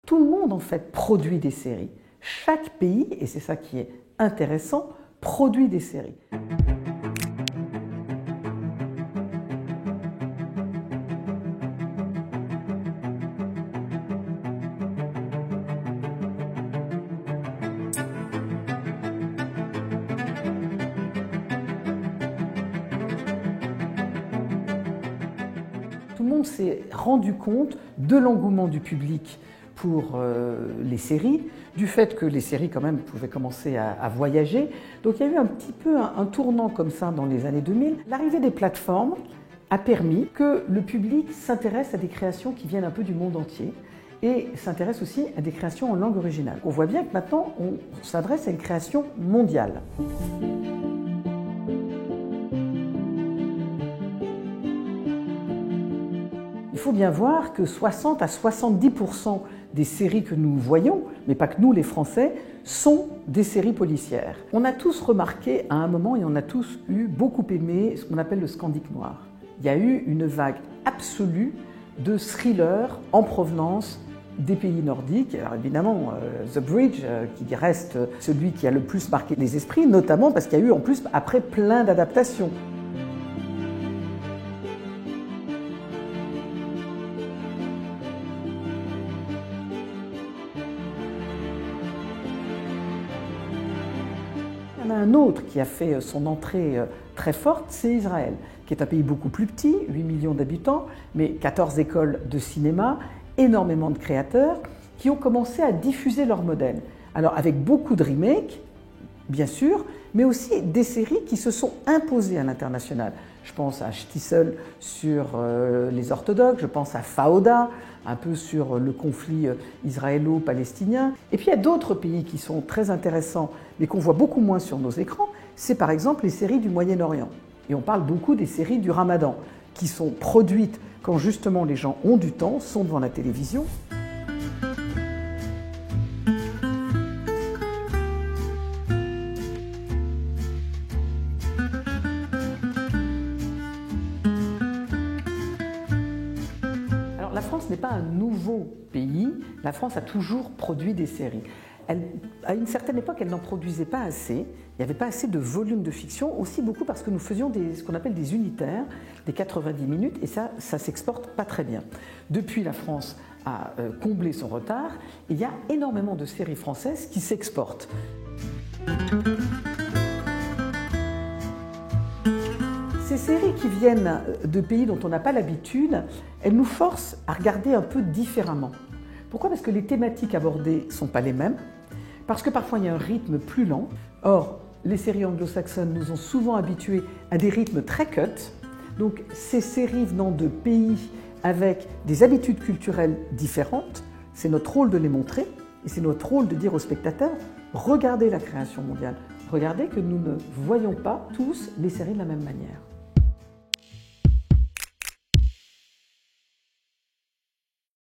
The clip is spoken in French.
Tout le monde en fait produit des séries. Chaque pays, et c'est ça qui est intéressant, produit des séries. Tout le monde s'est rendu compte de l'engouement du public pour les séries, du fait que les séries quand même pouvaient commencer à voyager. Donc il y a eu un petit peu un tournant comme ça dans les années 2000. L'arrivée des plateformes a permis que le public s'intéresse à des créations qui viennent un peu du monde entier et s'intéresse aussi à des créations en langue originale. On voit bien que maintenant on s'adresse à une création mondiale. Il faut bien voir que 60 à 70% des séries que nous voyons, mais pas que nous les Français, sont des séries policières. On a tous remarqué à un moment, et on a tous beaucoup aimé ce qu'on appelle le Scandic noir. Il y a eu une vague absolue de thrillers en provenance des pays nordiques. Alors évidemment, The Bridge, qui reste celui qui a le plus marqué les esprits, notamment parce qu'il y a eu en plus après plein d'adaptations. Il y en a un autre qui a fait son entrée très forte, c'est Israël, qui est un pays beaucoup plus petit, 8 millions d'habitants, mais 14 écoles de cinéma, énormément de créateurs qui ont commencé à diffuser leur modèle. Alors avec beaucoup de remakes, bien sûr, mais aussi des séries qui se sont imposées à l'international. Je pense à Shtisel sur les orthodoxes, je pense à Fauda, un peu sur le conflit israélo-palestinien. Et puis il y a d'autres pays qui sont très intéressants, mais qu'on voit beaucoup moins sur nos écrans. C'est par exemple les séries du Moyen-Orient. Et on parle beaucoup des séries du Ramadan, qui sont produites quand justement les gens ont du temps, sont devant la télévision. La France n'est pas un nouveau pays, la France a toujours produit des séries. À une certaine époque, elle n'en produisait pas assez, il n'y avait pas assez de volume de fiction, aussi beaucoup parce que nous faisions ce qu'on appelle des unitaires, des 90 minutes, et ça s'exporte pas très bien. Depuis, la France a comblé son retard, et il y a énormément de séries françaises qui s'exportent. Ces séries qui viennent de pays dont on n'a pas l'habitude, elles nous forcent à regarder un peu différemment. Pourquoi ? Parce que les thématiques abordées ne sont pas les mêmes, parce que parfois il y a un rythme plus lent. Or, les séries anglo-saxonnes nous ont souvent habitués à des rythmes très cut. Donc ces séries venant de pays avec des habitudes culturelles différentes, c'est notre rôle de les montrer, et c'est notre rôle de dire aux spectateurs, regardez la création mondiale, regardez que nous ne voyons pas tous les séries de la même manière.